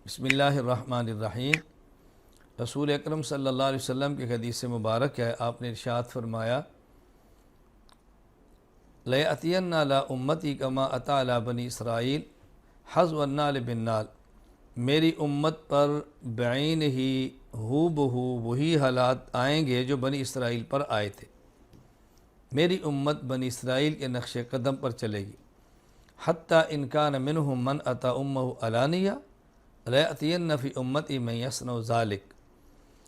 بسم اللہ الرحمن الرحیم۔ رسول اکرم صلی اللہ علیہ وسلم کی حدیث مبارک ہے، آپ نے ارشاد فرمایا لَيَأْتِيَنَّ عَلَىٰ أُمَّتِي كَمَا أَتَىٰ عَلَىٰ بَنِي اسرائیل حَذْوَ النَّعْلِ بِالنَّعْلِ۔ میری امت پر بعین ہی ہو بہو وہی حالات آئیں گے جو بنی اسرائیل پر آئے تھے۔ میری امت بنی اسرائیل کے نقش قدم پر چلے گی۔ حتیٰ ان کان منہم من اتی امہ علانیہ لَيَأْتِيَنَّ فِي أُمَّتِي مَن يَصْنَعُ ذَلِكَ۔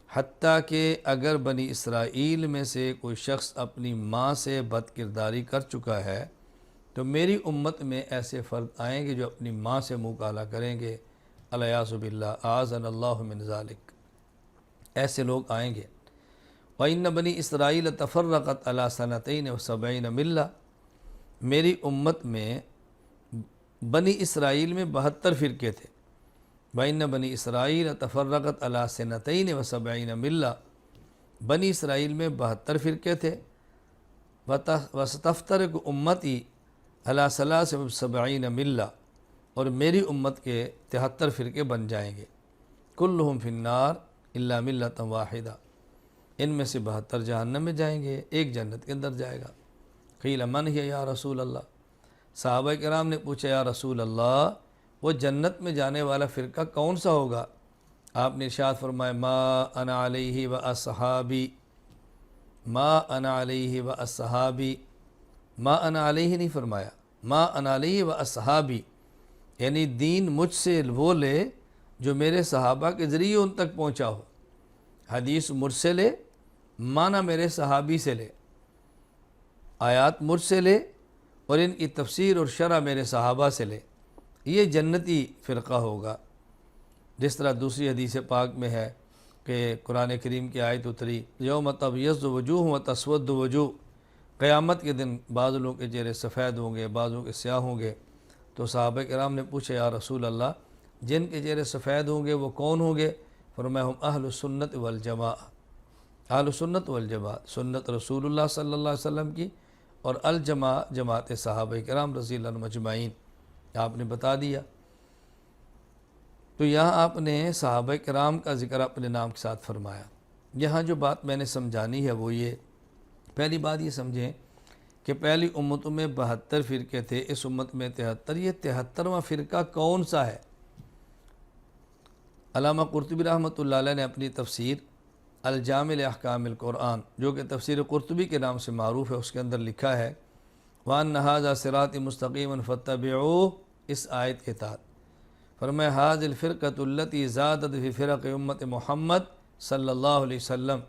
حتیٰ کہ اگر بنی اسرائیل میں سے کوئی شخص اپنی ماں سے بد کرداری کر چکا ہے تو میری امت میں ایسے فرد آئیں گے جو اپنی ماں سے منہ کالا کریں گے، الیاذ باللہ، اعاذنا اللہ من ذالک۔ ایسے لوگ آئیں گے۔ وَإِنَّ بَنِي إِسْرَائِيلَ تَفَرَّقَتْ عَلَىٰ سَنَتَيْنِ وَسَبْعِينَ مِلَّةً۔ میری امت میں بنی اسرائیل میں 72 فرقے تھے۔ وَإِنَّ بَنِي إِسْرَائِيلَ تَفَرَّقَتْ عَلَىٰ سَنَتَيْنِ وَسَبْعِينَ مِلَّةً۔ بنی اسرائیل میں 72 فرقے تھے۔ وَسَتَفْتَرِقُ أُمَّتِي عَلَىٰ 73 مِلَّةً، اور میری امت کے 73 فرقے بن جائیں گے۔ كُلُّهُمْ فِي النَّارِ إِلَّا مِلَّةً وَاحِدَةً۔ ان میں سے 72 جہنم میں جائیں گے، ایک جنت کے اندر جائے گا۔ قیل من ہی یا رسول اللہ۔ صحابہ کرام نے پوچھا یا رسول اللہ، وہ جنت میں جانے والا فرقہ کون سا ہوگا؟ آپ نے ارشاد فرمایا ما انا علیہ و اصحابی، ما انا علیہ و اصحابی۔ ما انا علیہ نہیں فرمایا، ما انا علیہ و اصحابی، یعنی دین مجھ سے وہ لے جو میرے صحابہ کے ذریعے ان تک پہنچا ہو۔ حدیث مجھ سے لے، معنی میرے صحابی سے لے، آیات مجھ سے لے اور ان کی تفسیر اور شرح میرے صحابہ سے لے، یہ جنتی فرقہ ہوگا۔ جس طرح دوسری حدیث پاک میں ہے کہ قرآن کریم کی آیت اتری یوم تبیض وجوہ و تسود وجوہ، قیامت کے دن بعض لوگوں کے چہرے سفید ہوں گے، بعضوں کے سیاہ ہوں گے۔ تو صحابہ کرام نے پوچھا یا رسول اللہ، جن کے چہرے سفید ہوں گے وہ کون ہوں گے؟ فرمایا ہم اہل سنت والجماع، اہل سنت والجماع، سنت رسول اللہ صلی اللہ علیہ وسلم کی، اور الجماع جماعت صحابہ کرام رضی اللہ عنہم اجمعین۔ آپ نے بتا دیا۔ تو یہاں آپ نے صحابہ کرام کا ذکر اپنے نام کے ساتھ فرمایا۔ یہاں جو بات میں نے سمجھانی ہے وہ یہ، پہلی بات یہ سمجھیں کہ پہلی امتوں میں 72 فرقے تھے، اس امت میں 73۔ یہ 73واں فرقہ کون سا ہے؟ علامہ قرطبی رحمۃ اللہ علیہ نے اپنی تفسیر الجامع لاحکام القرآن، جو کہ تفسیر قرطبی کے نام سے معروف ہے، اس کے اندر لکھا ہے وَأَنَّ هَذَا صِرَاطِ مُسْتَقِيمًا فَاتَّبِعُوهُ، اس آیت کے تحت فرمایا هَذِهِ الْفِرْقَةُ الَّتِي زَادَتْ فِي فِرَقِ امت محمد صلی اللہ علیہ وسلم۔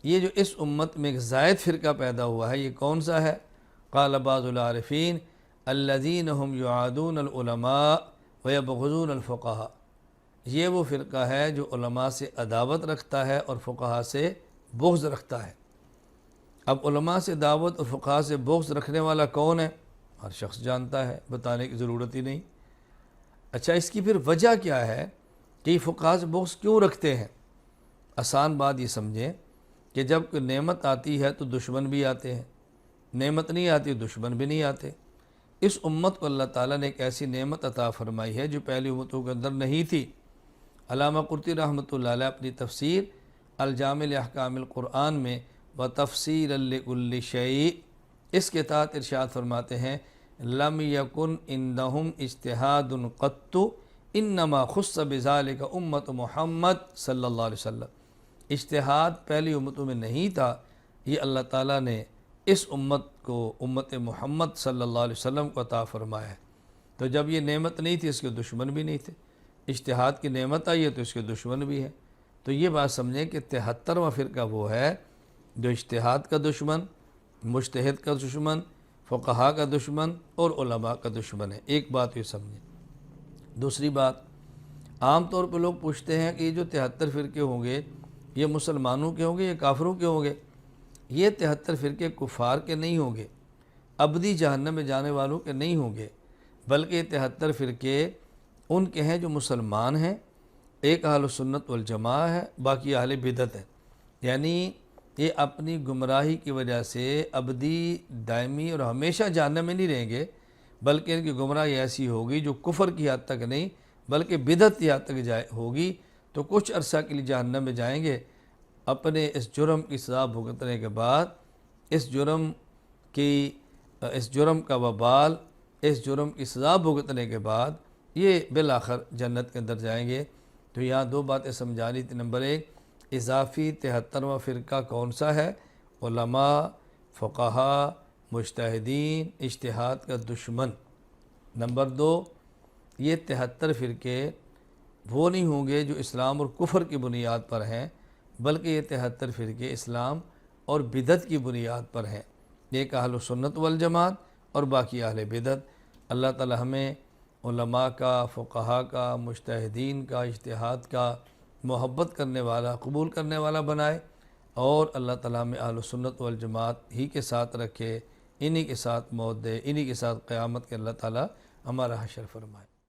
یہ جو اس امت میں ایک زائد فرقہ پیدا ہوا ہے، یہ کون سا ہے؟ قال بعض العارفین الذین هم یعادون العلماء ویبغضون الفقہاء۔ یہ وہ فرقہ ہے جو علماء سے عداوت رکھتا ہے اور فقہاء سے بغض رکھتا ہے۔ اب علماء سے دعوت اور فقہاء سے بغض رکھنے والا کون ہے؟ ہر شخص جانتا ہے، بتانے کی ضرورت ہی نہیں۔ اچھا، اس کی پھر وجہ کیا ہے کہ یہ فقہاء سے بغض کیوں رکھتے ہیں؟ آسان بات یہ سمجھیں کہ جب کوئی نعمت آتی ہے تو دشمن بھی آتے ہیں، نعمت نہیں آتی دشمن بھی نہیں آتے۔ اس امت کو اللہ تعالیٰ نے ایک ایسی نعمت عطا فرمائی ہے جو پہلی امتوں کے اندر نہیں تھی۔ علامہ قرطبی رحمۃ اللہ علیہ اپنی تفسیر الجامع لاحکام القرآن میں وَتَفْصِيلًا لِكُلِّ شَيْءٍ، اس کے تحت ارشاد فرماتے ہیں لَمْ يَكُنْ عِنْدَهُمْ اجتہاد قَطُّ انما خص بذالک امت محمد صلی اللہ علیہ وسلم۔ اجتہاد پہلی امتوں میں نہیں تھا، یہ اللہ تعالیٰ نے اس امت کو، امت محمد صلی اللہ علیہ وسلم کو عطا فرمایا ہے۔ تو جب یہ نعمت نہیں تھی، اس کے دشمن بھی نہیں تھے۔ اجتہاد کی نعمت آئی ہے تو اس کے دشمن بھی ہیں۔ تو یہ بات سمجھیں کہ 73واں فرقہ وہ ہے جو اجتہاد کا دشمن، مجتہد کا دشمن، فقہاء کا دشمن اور علماء کا دشمن ہے۔ ایک بات یہ سمجھیں۔ دوسری بات، عام طور پہ لوگ پوچھتے ہیں کہ یہ جو 73 فرقے ہوں گے یہ مسلمانوں کے ہوں گے یا کافروں کے ہوں گے؟ یہ 73 فرقے کفار کے نہیں ہوں گے، ابدی جہنم میں جانے والوں کے نہیں ہوں گے، بلکہ یہ 73 فرقے ان کے ہیں جو مسلمان ہیں، ایک اہل سنت والجماع ہے، باقی اہل بدعت ہے۔ یعنی یہ اپنی گمراہی کی وجہ سے ابدی، دائمی اور ہمیشہ جہنم میں نہیں رہیں گے، بلکہ ان کی گمراہی ایسی ہوگی جو کفر کی حد تک نہیں بلکہ بدعت یہاں تک ہوگی تو کچھ عرصہ کے لیے جہنم میں جائیں گے، اپنے اس جرم کی سزا بھگتنے کے بعد اس جرم کا وبال، اس جرم کی سزا بھگتنے کے بعد یہ بالآخر جنت کے اندر جائیں گے۔ تو یہاں دو باتیں سمجھانی تھی۔ نمبر ایک، اضافی 73واں فرقہ کون سا ہے؟ علماء، فقہا، مجتہدین، اجتہاد کا دشمن۔ نمبر دو، یہ 73 فرقے وہ نہیں ہوں گے جو اسلام اور کفر کی بنیاد پر ہیں، بلکہ یہ 73 فرقے اسلام اور بدعت کی بنیاد پر ہیں۔ ایک اہل سنت والجماعت اور باقی اہل بدعت۔ اللہ تعالی ہمیں علماء کا، فقہا کا، مجتہدین کا، اجتہاد کا محبت کرنے والا، قبول کرنے والا بنائے، اور اللہ تعالیٰ ہمیں اہل سنت والجماعت ہی کے ساتھ رکھے، انہی کے ساتھ موت دے، انہی کے ساتھ قیامت کے اللہ تعالیٰ ہمارا حشر فرمائے۔